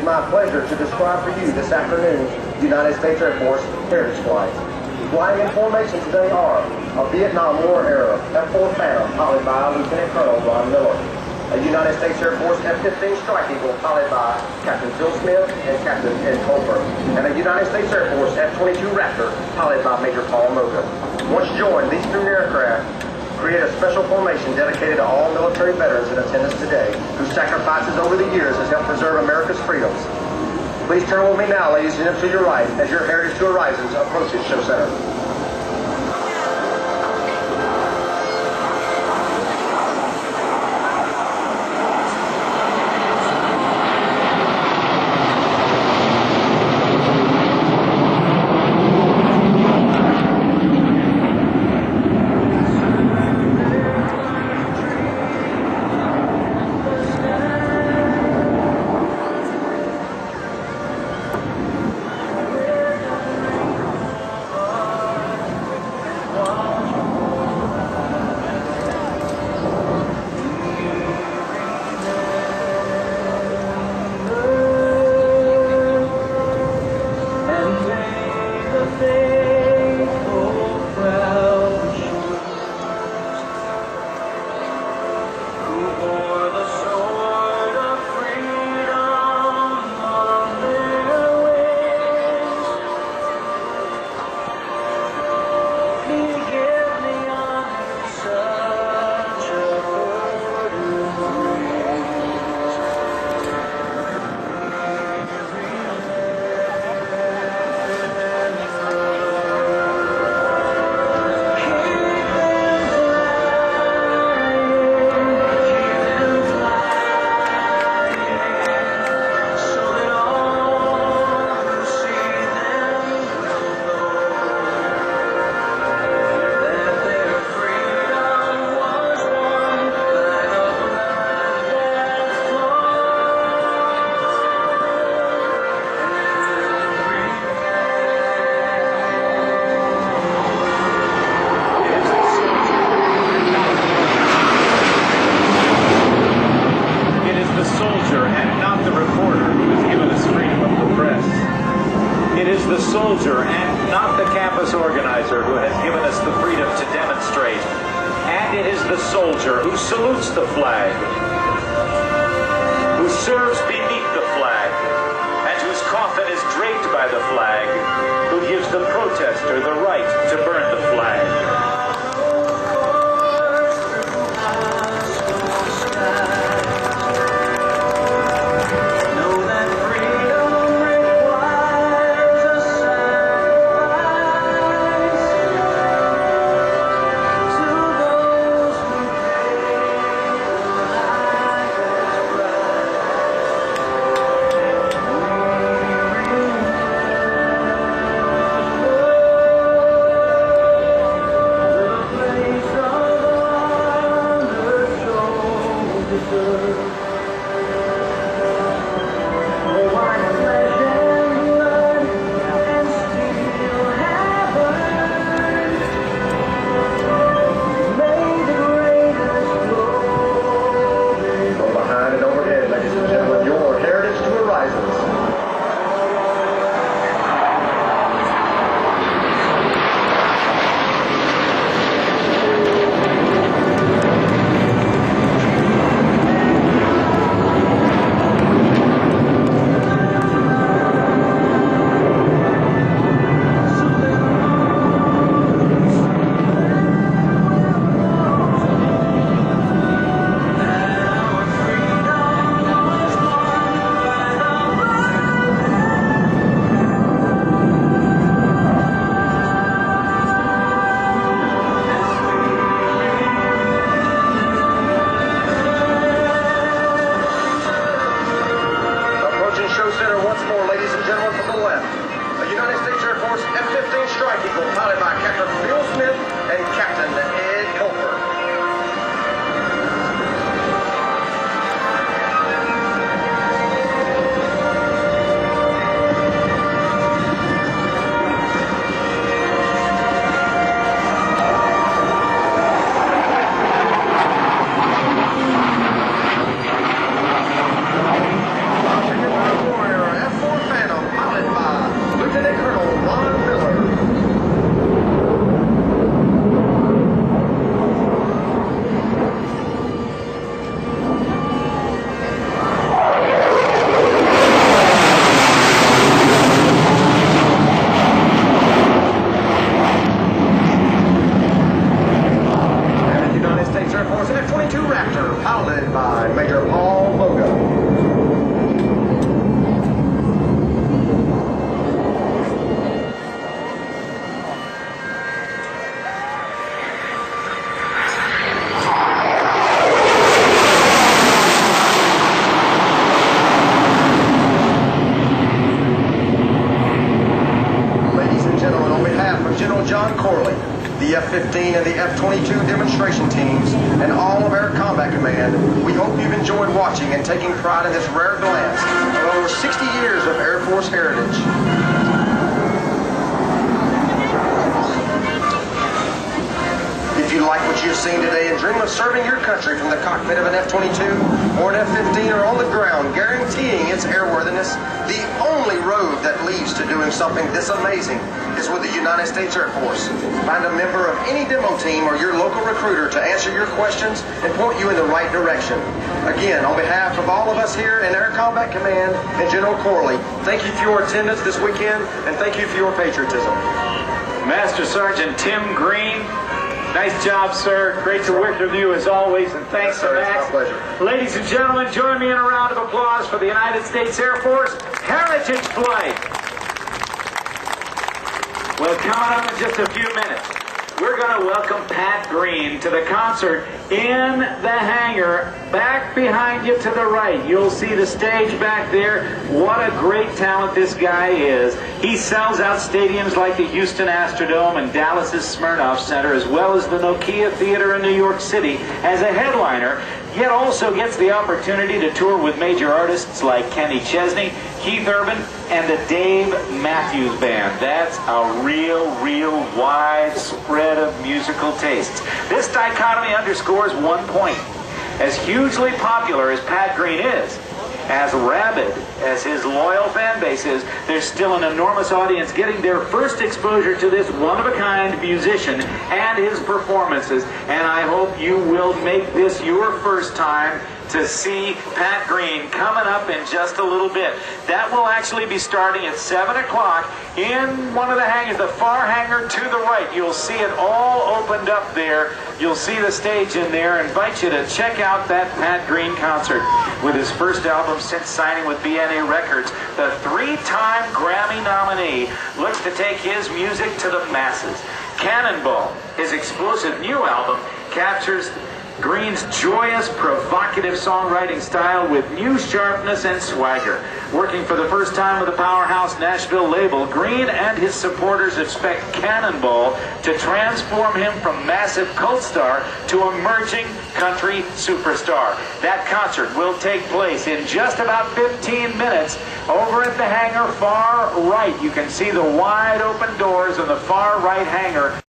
my pleasure to describe for you this afternoon's United States Air Force Heritage Flight. Flying in formation today are a Vietnam War era F-4 Phantom piloted by Lieutenant Colonel Ron Miller, a United States Air Force F-15E Strike Eagle piloted by Captain Phil Smith and Captain Ed Colbert, and a United States Air Force F-22 Raptor piloted by Major Paul Moga. Once joined, these two aircraft create a special formation dedicated to all military veterans in attendance today, whose sacrifices over the years has helped preserve America's freedoms. Please turn with me now, ladies and gentlemen, to your right as your Heritage to Horizons approaches Show Center. Soldier and not the campus organizer who has given us the freedom to demonstrate. And it is the soldier who salutes the flag, who serves beneath the flag, and whose coffin is draped by the flag, who gives the protester the right to burn the flag. the F-15 and the F-22 demonstration teams, and all of Air Combat Command, we hope you've enjoyed watching and taking pride in this rare glance of over 60 years of Air Force heritage. If you like what you've seen today and dream of serving your country from the cockpit of an F-22 or an F-15 or on the ground, guaranteeing its airworthiness, the only road that leads to doing something this amazing is with the United States Air Force. Find a member of any demo team or your local recruiter to answer your questions and point you in the right direction. Again, on behalf of all of us here in Air Combat Command and General Corley, thank you for your attendance this weekend and thank you for your patriotism. Master Sergeant Tim Green, nice job, sir. Great to work with you as always, and thanks to Max. It's my pleasure. Ladies and gentlemen, join me in a round of applause for the United States Air Force Heritage Flight. Well, coming up in just a few minutes, we're going to welcome Pat Green to the concert in the hangar back behind you to the right. You'll see the stage back there. What a great talent this guy is. He sells out stadiums like the Houston Astrodome and Dallas's Smirnoff Center, as well as the Nokia Theater in New York City as a headliner, yet also gets the opportunity to tour with major artists like Kenny Chesney, Keith Urban, and the Dave Matthews Band. That's a real wide spread of musical tastes. This dichotomy underscores one point. As hugely popular as Pat Green is, as rabid as his loyal fan base is, there's still an enormous audience getting their first exposure to this one-of-a-kind musician and his performances. And I hope you will make this your first time to see Pat Green coming up in just a little bit. That will actually be starting at 7 o'clock in one of the hangars, the far hangar to the right. You'll see it all opened up there. You'll see the stage in there. I invite you to check out that Pat Green concert. With his first album since signing with BNA Records, the three-time Grammy nominee looks to take his music to the masses. Cannonball, his explosive new album, captures Green's joyous, provocative songwriting style with new sharpness and swagger. Working for the first time with the powerhouse Nashville label, Green and his supporters expect Cannonball to transform him from massive cult star to emerging country superstar. That concert will take place in just about 15 minutes over at the hangar far right. You can see the wide open doors in the far right hangar.